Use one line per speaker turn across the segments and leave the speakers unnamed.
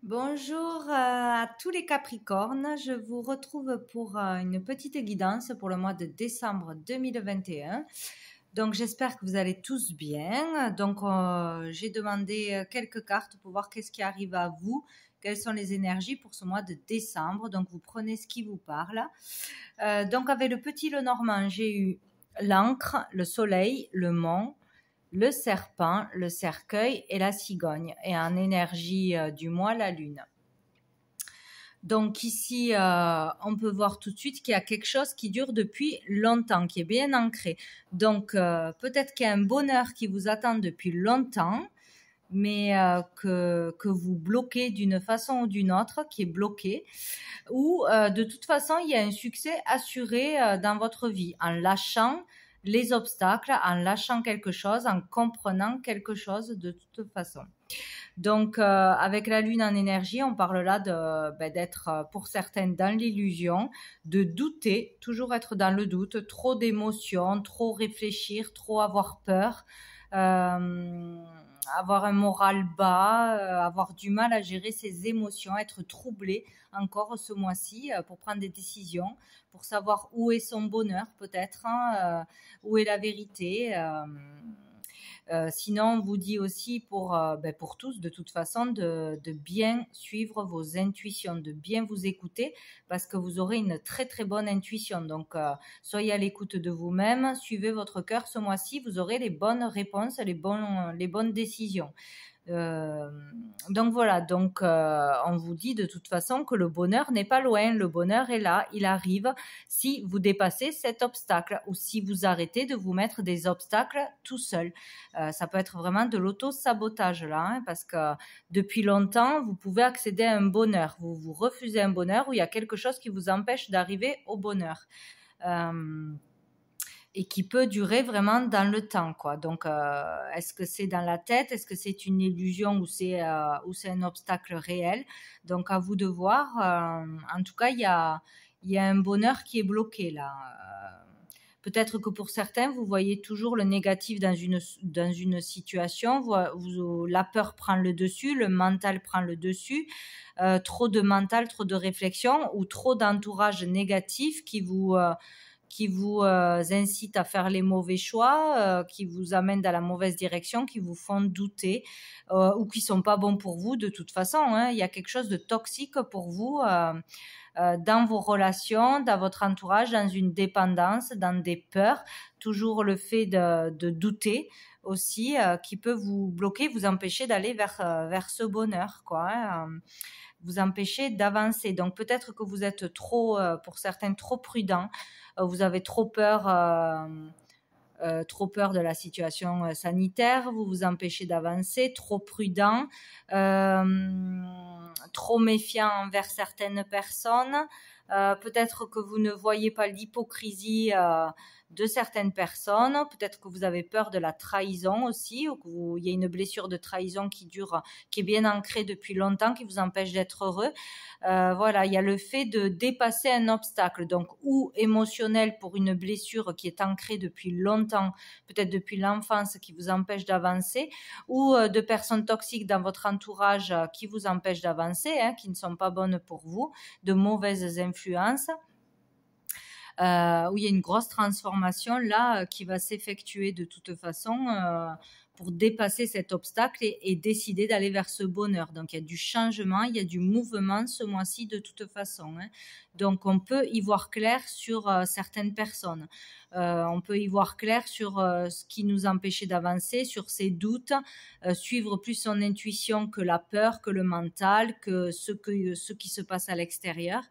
Bonjour à tous les Capricornes, je vous retrouve pour une petite guidance pour le mois de décembre 2021. Donc j'espère que vous allez tous bien. Donc j'ai demandé quelques cartes pour voir qu'est-ce qui arrive à vous, quelles sont les énergies pour ce mois de décembre. Donc vous prenez ce qui vous parle. Donc avec le petit Lenormand, j'ai eu l'Ancre, le Soleil, le Mont, le serpent, le cercueil et la cigogne. Et en énergie du mois, la lune. Donc ici, on peut voir tout de suite qu'il y a quelque chose qui dure depuis longtemps, qui est bien ancré. Donc peut-être qu'il y a un bonheur qui vous attend depuis longtemps, mais que vous bloquez d'une façon ou d'une autre, qui est bloqué. Ou de toute façon, il y a un succès assuré dans votre vie en lâchant les obstacles, en lâchant quelque chose, en comprenant quelque chose de toute façon. Donc, avec la lune en énergie, on parle là d'être, pour certaines, dans l'illusion, de douter, toujours être dans le doute, trop d'émotions, trop réfléchir, trop avoir peur, avoir un moral bas, avoir du mal à gérer ses émotions, être troublé encore ce mois-ci pour prendre des décisions, pour savoir où est son bonheur peut-être, hein, où est la vérité. Sinon, on vous dit aussi pour tous, de toute façon, de bien suivre vos intuitions, de bien vous écouter, parce que vous aurez une très très bonne intuition. Donc, soyez à l'écoute de vous-même, suivez votre cœur ce mois-ci, vous aurez les bonnes réponses, les bonnes décisions. Donc voilà, donc on vous dit de toute façon que le bonheur n'est pas loin, le bonheur est là, il arrive si vous dépassez cet obstacle ou si vous arrêtez de vous mettre des obstacles tout seul. Ça peut être vraiment de l'auto-sabotage là, hein, parce que depuis longtemps, vous pouvez accéder à un bonheur. Vous refusez un bonheur où il y a quelque chose qui vous empêche d'arriver au bonheur. Et qui peut durer vraiment dans le temps, quoi. Donc, est-ce que c'est dans la tête, est-ce que c'est une illusion ou c'est un obstacle réel? Donc, à vous de voir. En tout cas, il y a un bonheur qui est bloqué là. Peut-être que pour certains, vous voyez toujours le négatif dans une situation. La peur prend le dessus, le mental prend le dessus. Trop de mental, trop de réflexion ou trop d'entourage négatif qui vous incite à faire les mauvais choix, qui vous amènent dans la mauvaise direction, qui vous font douter ou qui sont pas bons pour vous de toute façon. Hein. Il y a quelque chose de toxique pour vous dans vos relations, dans votre entourage, dans une dépendance, dans des peurs. Toujours le fait de douter aussi qui peut vous bloquer, vous empêcher d'aller vers ce bonheur, quoi. Hein. Vous empêcher d'avancer. Donc peut-être que vous êtes trop, pour certains, trop prudent. Vous avez trop peur de la situation sanitaire, vous vous empêchez d'avancer, trop prudent, trop méfiant envers certaines personnes. Peut-être que vous ne voyez pas l'hypocrisie de certaines personnes. Peut-être que vous avez peur de la trahison aussi, ou qu'il y a une blessure de trahison qui dure, qui est bien ancrée depuis longtemps, qui vous empêche d'être heureux. Voilà, il y a le fait de dépasser un obstacle, donc ou émotionnel pour une blessure qui est ancrée depuis longtemps, peut-être depuis l'enfance, qui vous empêche d'avancer, ou de personnes toxiques dans votre entourage qui vous empêchent d'avancer, hein, qui ne sont pas bonnes pour vous, de mauvaises influences. Où il y a une grosse transformation là qui va s'effectuer de toute façon pour dépasser cet obstacle et décider d'aller vers ce bonheur. Donc il y a du changement, il y a du mouvement ce mois-ci de toute façon. Hein. Donc on peut y voir clair sur certaines personnes. On peut y voir clair sur ce qui nous empêchait d'avancer, sur ses doutes, suivre plus son intuition que la peur, que le mental, que ce qui se passe à l'extérieur.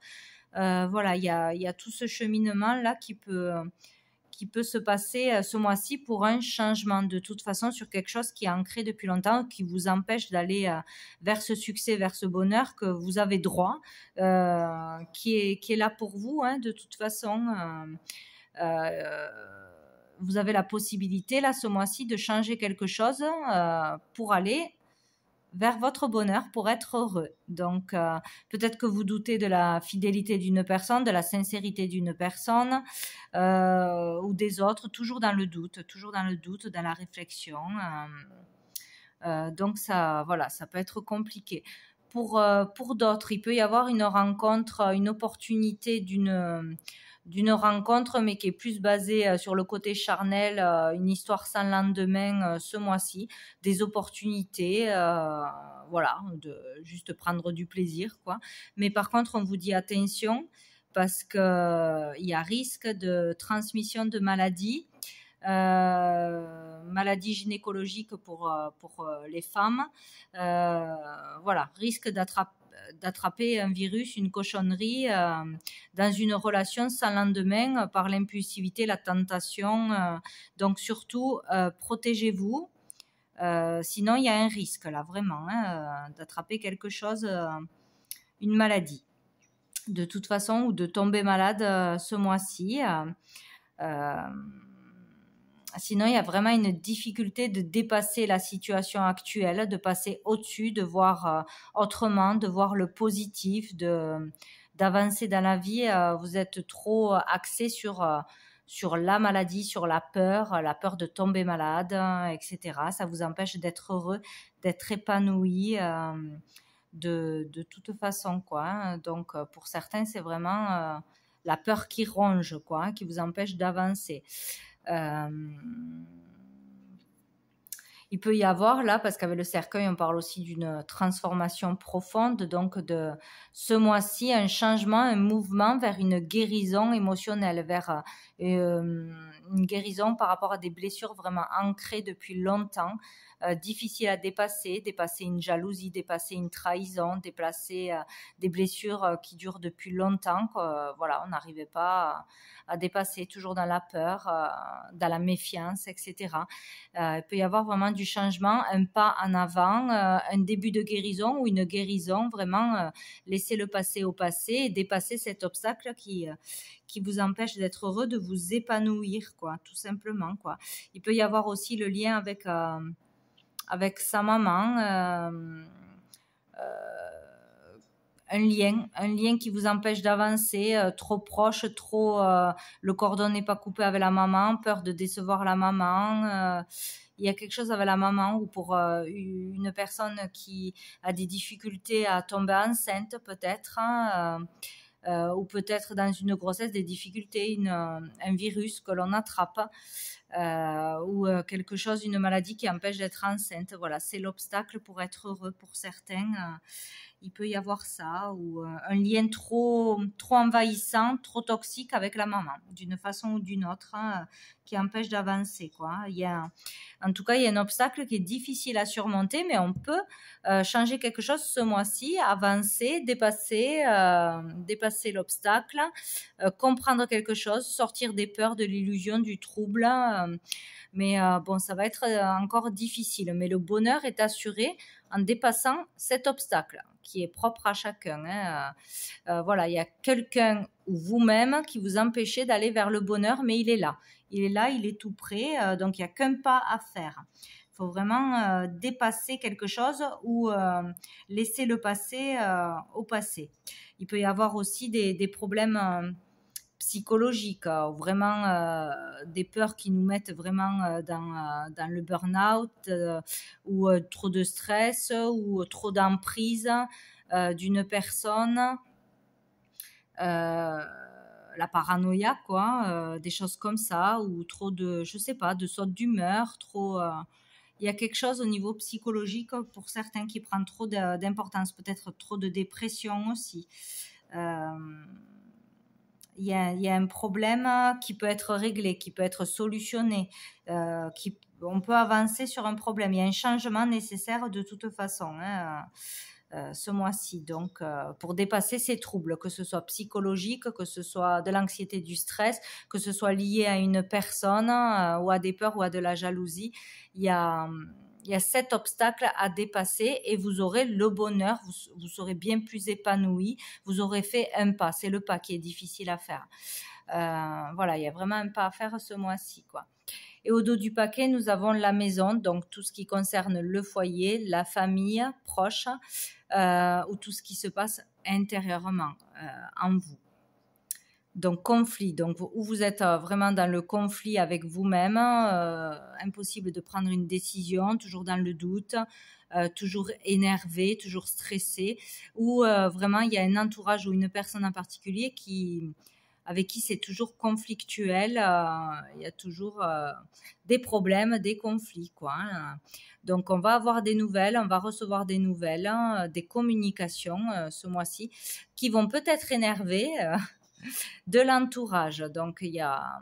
Voilà, il y a tout ce cheminement là qui peut se passer ce mois-ci pour un changement de toute façon sur quelque chose qui est ancré depuis longtemps, qui vous empêche d'aller vers ce succès, vers ce bonheur que vous avez droit, qui est là pour vous, hein, de toute façon. Vous avez la possibilité là ce mois-ci de changer quelque chose pour aller vers votre bonheur, pour être heureux. Donc, peut-être que vous doutez de la fidélité d'une personne, de la sincérité d'une personne ou des autres, toujours dans le doute, dans la réflexion. Donc, ça, voilà, ça peut être compliqué. pour d'autres, il peut y avoir une rencontre, une opportunité d'une rencontre, mais qui est plus basée sur le côté charnel, une histoire sans lendemain ce mois-ci, des opportunités, voilà, de juste prendre du plaisir, quoi. Mais par contre, on vous dit attention, parce que il y a risque de transmission de maladies, maladies gynécologiques pour les femmes. Voilà, risque d'attraper un virus, une cochonnerie dans une relation sans lendemain par l'impulsivité, la tentation. Donc surtout, protégez-vous. Sinon, il y a un risque là, vraiment, d'attraper quelque chose, une maladie. De toute façon, ou de tomber malade ce mois-ci. Sinon, il y a vraiment une difficulté de dépasser la situation actuelle, de passer au-dessus, de voir autrement, de voir le positif, d'avancer dans la vie. Vous êtes trop axé sur la maladie, sur la peur de tomber malade, etc. Ça vous empêche d'être heureux, d'être épanoui de toute façon, quoi. Donc, pour certains, c'est vraiment la peur qui ronge, quoi, qui vous empêche d'avancer. Il peut y avoir là, parce qu'avec le cercueil, on parle aussi d'une transformation profonde, donc de ce mois-ci, un changement, un mouvement vers une guérison émotionnelle, vers une guérison par rapport à des blessures vraiment ancrées depuis longtemps, difficiles à dépasser une jalousie, dépasser une trahison, dépasser des blessures qui durent depuis longtemps, voilà, on n'arrivait pas à dépasser, toujours dans la peur, dans la méfiance, etc. Il peut y avoir vraiment du changement, un pas en avant, un début de guérison ou une guérison, vraiment laisser le passé au passé et dépasser cet obstacle qui vous empêche d'être heureux, de vous épanouir, quoi, tout simplement, quoi. Il peut y avoir aussi le lien avec sa maman, un lien qui vous empêche d'avancer, trop proche, trop le cordon n'est pas coupé avec la maman, peur de décevoir la maman. Il y a quelque chose avec la maman, ou pour une personne qui a des difficultés à tomber enceinte, peut-être, ou peut-être dans une grossesse des difficultés, un virus que l'on attrape, ou quelque chose, une maladie qui empêche d'être enceinte. Voilà, c'est l'obstacle pour être heureux pour certains. Il peut y avoir ça, ou un lien trop envahissant, trop toxique avec la maman, d'une façon ou d'une autre, qui empêche d'avancer, quoi. En tout cas, il y a un obstacle qui est difficile à surmonter, mais on peut changer quelque chose ce mois-ci, avancer, dépasser l'obstacle, comprendre quelque chose, sortir des peurs, de l'illusion, du trouble. Mais bon, ça va être encore difficile. Mais le bonheur est assuré en dépassant cet obstacle qui est propre à chacun. Voilà, il y a quelqu'un ou vous-même qui vous empêchez d'aller vers le bonheur, mais il est là. Il est là, il est tout près, donc il n'y a qu'un pas à faire. Il faut vraiment dépasser quelque chose ou laisser le passé au passé. Il peut y avoir aussi des problèmes psychologiques, vraiment des peurs qui nous mettent vraiment dans le burn-out, ou trop de stress, ou trop d'emprise d'une personne, la paranoïa, quoi, des choses comme ça, ou trop de, je sais pas, de sautes d'humeur, trop... il y a quelque chose au niveau psychologique pour certains qui prend trop d'importance, peut-être trop de dépression aussi. Il y a un problème qui peut être réglé, qui peut être solutionné, on peut avancer sur un problème. Il y a un changement nécessaire de toute façon, ce mois-ci. Donc, pour dépasser ces troubles, que ce soit psychologique, que ce soit de l'anxiété, du stress, que ce soit lié à une personne ou à des peurs ou à de la jalousie, il y a cet obstacle à dépasser et vous aurez le bonheur, vous serez bien plus épanoui, vous aurez fait un pas. C'est le pas qui est difficile à faire. Voilà, il y a vraiment un pas à faire ce mois-ci, quoi. Et au dos du paquet, nous avons la maison, donc tout ce qui concerne le foyer, la famille proche, ou tout ce qui se passe intérieurement en vous. Donc conflit, donc où vous êtes vraiment dans le conflit avec vous-même, impossible de prendre une décision, toujours dans le doute, toujours énervé, toujours stressé, ou vraiment il y a un entourage ou une personne en particulier avec qui c'est toujours conflictuel, il y a toujours des problèmes, des conflits, quoi. Hein. Donc, on va avoir des nouvelles, on va recevoir des nouvelles, hein, des communications ce mois-ci qui vont peut-être énerver de l'entourage. Donc, il y a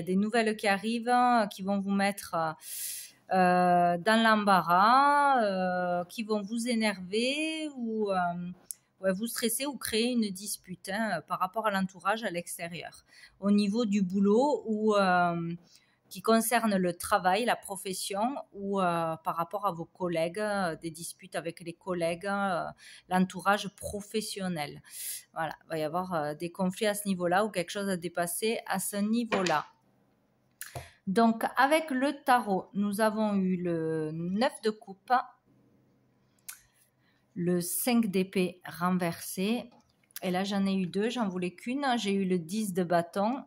des nouvelles qui arrivent, qui vont vous mettre dans l'embarras, qui vont vous énerver ou vous stresser ou créer une dispute par rapport à l'entourage à l'extérieur. Au niveau du boulot ou qui concerne le travail, la profession ou par rapport à vos collègues, des disputes avec les collègues, l'entourage professionnel. Voilà, il va y avoir des conflits à ce niveau-là ou quelque chose à dépasser à ce niveau-là. Donc, avec le tarot, nous avons eu le 9 de coupe, le 5 d'épée renversé, et là j'en ai eu 2, j'en voulais qu'une. J'ai eu le 10 de bâton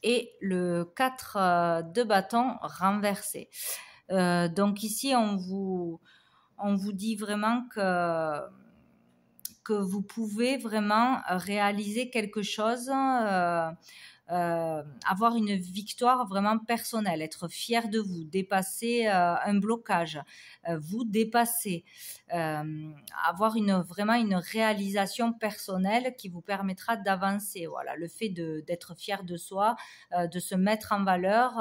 et le 4 de bâton renversé. Donc ici, on vous dit vraiment que vous pouvez vraiment réaliser quelque chose, avoir une victoire vraiment personnelle, être fier de vous, dépasser un blocage, vous dépasser, avoir vraiment une réalisation personnelle qui vous permettra d'avancer. Voilà, le fait d'être fier de soi, de se mettre en valeur,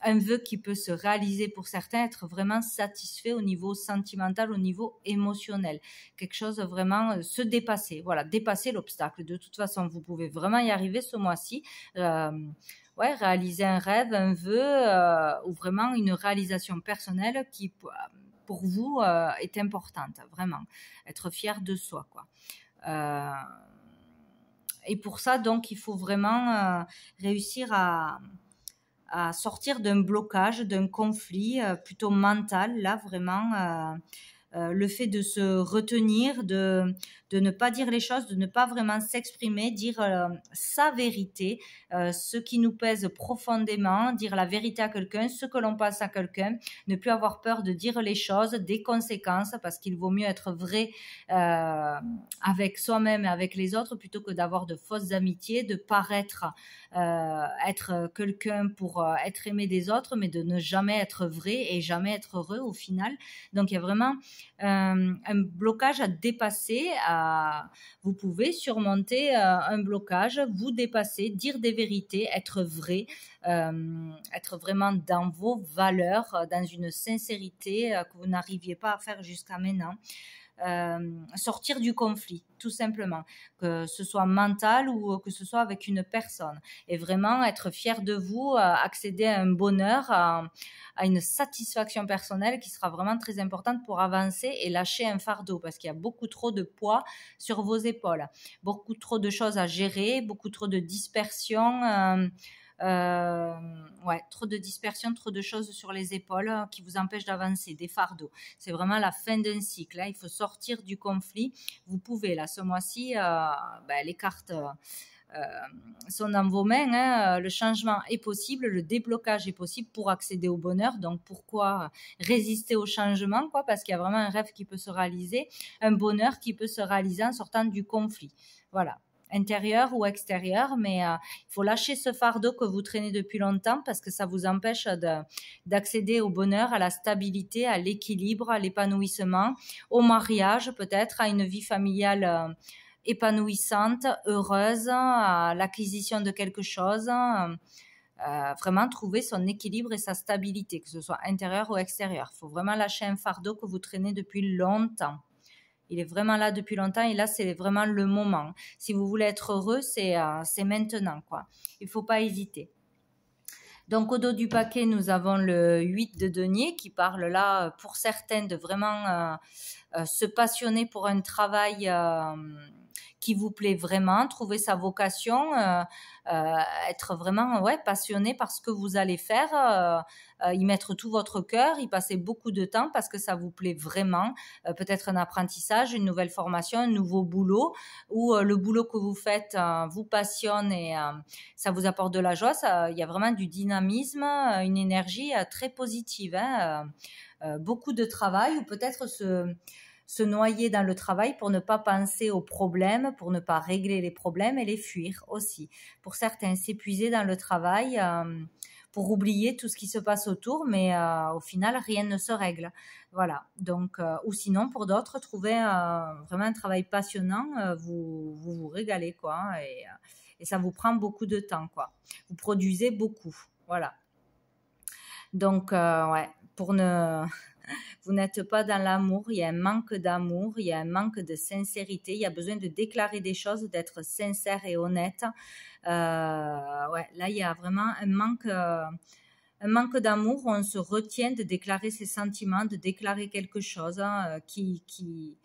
un vœu qui peut se réaliser pour certains, être vraiment satisfait au niveau sentimental, au niveau émotionnel. Quelque chose vraiment, se dépasser. Voilà, dépasser l'obstacle. De toute façon, vous pouvez vraiment y arriver ce mois-ci. Réaliser un rêve, un vœu ou vraiment une réalisation personnelle qui, pour vous, est importante. Vraiment, être fier de soi, quoi. Et pour ça, donc, il faut vraiment réussir à sortir d'un blocage, d'un conflit plutôt mental, là vraiment le fait de se retenir, de ne pas dire les choses, de ne pas vraiment s'exprimer, dire sa vérité, ce qui nous pèse profondément, dire la vérité à quelqu'un, ce que l'on pense à quelqu'un, ne plus avoir peur de dire les choses, des conséquences, parce qu'il vaut mieux être vrai avec soi-même et avec les autres plutôt que d'avoir de fausses amitiés, de paraître être quelqu'un pour être aimé des autres, mais de ne jamais être vrai et jamais être heureux au final. Donc il y a vraiment un blocage à dépasser. Vous pouvez surmonter un blocage, vous dépasser, dire des vérités, être vrai, être vraiment dans vos valeurs, dans une sincérité que vous n'arriviez pas à faire jusqu'à maintenant. Sortir du conflit, tout simplement, que ce soit mental ou que ce soit avec une personne, et vraiment être fier de vous, accéder à un bonheur, à une satisfaction personnelle qui sera vraiment très importante pour avancer et lâcher un fardeau, parce qu'il y a beaucoup trop de poids sur vos épaules, beaucoup trop de choses à gérer, beaucoup trop de dispersion, trop de dispersion, trop de choses sur les épaules qui vous empêchent d'avancer, des fardeaux. C'est vraiment la fin d'un cycle. Hein. Il faut sortir du conflit. Vous pouvez, là, ce mois-ci, les cartes sont dans vos mains. Hein. Le changement est possible, le déblocage est possible pour accéder au bonheur. Donc, pourquoi résister au changement, quoi? Parce qu'il y a vraiment un rêve qui peut se réaliser, un bonheur qui peut se réaliser en sortant du conflit. Voilà. Intérieur ou extérieur, mais il faut lâcher ce fardeau que vous traînez depuis longtemps parce que ça vous empêche d'accéder au bonheur, à la stabilité, à l'équilibre, à l'épanouissement, au mariage peut-être, à une vie familiale épanouissante, heureuse, à l'acquisition de quelque chose, vraiment trouver son équilibre et sa stabilité, que ce soit intérieur ou extérieur. Il faut vraiment lâcher un fardeau que vous traînez depuis longtemps. Il est vraiment là depuis longtemps et là, c'est vraiment le moment. Si vous voulez être heureux, c'est maintenant, quoi. Il ne faut pas hésiter. Donc, au dos du paquet, nous avons le 8 de denier qui parle là, pour certains, de vraiment se passionner pour un travail qui vous plaît vraiment, trouver sa vocation, être vraiment passionné par ce que vous allez faire, y mettre tout votre cœur, y passer beaucoup de temps parce que ça vous plaît vraiment, peut-être un apprentissage, une nouvelle formation, un nouveau boulot, ou le boulot que vous faites vous passionne et ça vous apporte de la joie. Il y a vraiment du dynamisme, une énergie très positive, beaucoup de travail, ou peut-être se noyer dans le travail pour ne pas penser aux problèmes, pour ne pas régler les problèmes et les fuir aussi. Pour certains, s'épuiser dans le travail pour oublier tout ce qui se passe autour, mais au final, rien ne se règle. Voilà. Donc, ou sinon, pour d'autres, trouver vraiment un travail passionnant, vous régalez, quoi, et ça vous prend beaucoup de temps, quoi. Vous produisez beaucoup. Voilà. Donc, pour ne... Vous n'êtes pas dans l'amour, il y a un manque d'amour, il y a un manque de sincérité, il y a besoin de déclarer des choses, d'être sincère et honnête. Là, il y a vraiment un manque d'amour, on se retient de déclarer ses sentiments, de déclarer quelque chose qui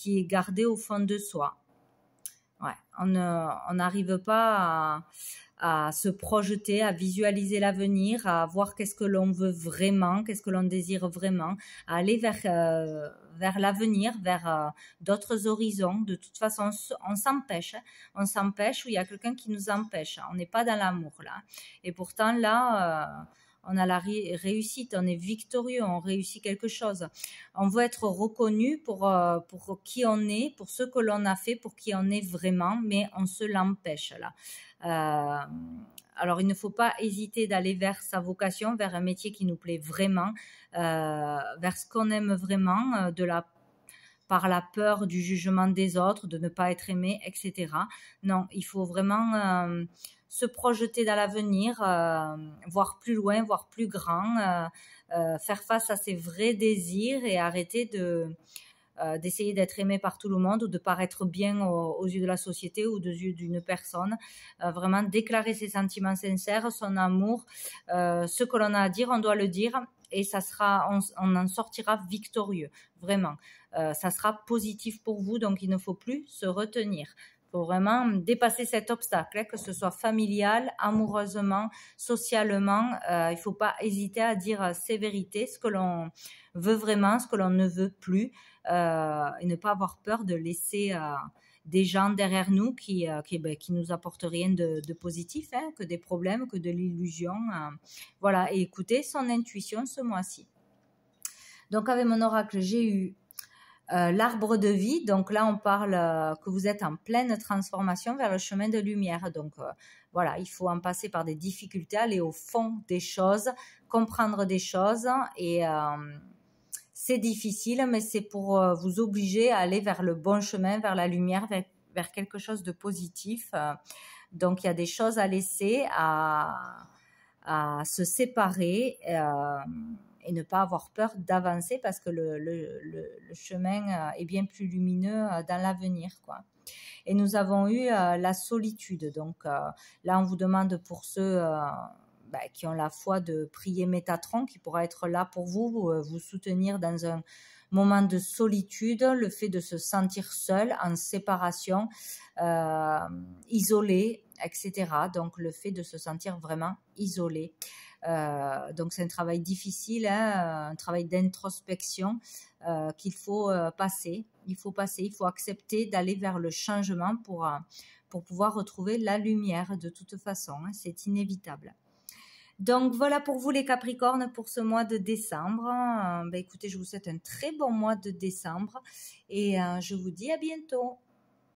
est gardé au fond de soi. On n'arrive pas à se projeter, à visualiser l'avenir, à voir qu'est-ce que l'on veut vraiment, qu'est-ce que l'on désire vraiment, à aller vers l'avenir, vers d'autres horizons. De toute façon, on s'empêche où il y a quelqu'un qui nous empêche. On n'est pas dans l'amour là. Et pourtant là, on a la réussite, on est victorieux, on réussit quelque chose. On veut être reconnu pour qui on est, pour ce que l'on a fait, pour qui on est vraiment, mais on se l'empêche là. Alors, il ne faut pas hésiter d'aller vers sa vocation, vers un métier qui nous plaît vraiment, vers ce qu'on aime vraiment, par la peur du jugement des autres, de ne pas être aimé, etc. Non, il faut vraiment se projeter dans l'avenir, voir plus loin, voir plus grand, faire face à ses vrais désirs et arrêter d'essayer d'être aimé par tout le monde ou de paraître bien aux yeux de la société ou aux yeux d'une personne. Vraiment déclarer ses sentiments sincères, son amour, ce que l'on a à dire, on doit le dire et on en sortira victorieux, vraiment. Ça sera positif pour vous, donc il ne faut plus se retenir. Il faut vraiment dépasser cet obstacle, que ce soit familial, amoureusement, socialement. Il ne faut pas hésiter à dire ses vérités, ce que l'on veut vraiment, ce que l'on ne veut plus, et ne pas avoir peur de laisser des gens derrière nous qui nous apportent rien de positif, que des problèmes, que de l'illusion. Voilà, et écoutez son intuition ce mois-ci. Donc avec mon oracle, j'ai eu l'arbre de vie. Donc là, on parle que vous êtes en pleine transformation vers le chemin de lumière. Donc voilà, il faut en passer par des difficultés, aller au fond des choses, comprendre des choses et c'est difficile, mais c'est pour vous obliger à aller vers le bon chemin, vers la lumière, vers quelque chose de positif. Donc, il y a des choses à laisser, à se séparer et ne pas avoir peur d'avancer parce que le chemin est bien plus lumineux dans l'avenir, quoi. Et nous avons eu la solitude. Donc, là, on vous demande pour ceux... qui ont la foi de prier Métatron, qui pourra être là pour vous soutenir dans un moment de solitude, le fait de se sentir seul, en séparation, isolé, etc. Donc, le fait de se sentir vraiment isolé. Donc, c'est un travail difficile, un travail d'introspection qu'il faut passer. Il faut accepter d'aller vers le changement pour pouvoir retrouver la lumière de toute façon. C'est inévitable. Donc voilà pour vous les Capricornes pour ce mois de décembre. Écoutez, je vous souhaite un très bon mois de décembre et je vous dis à bientôt.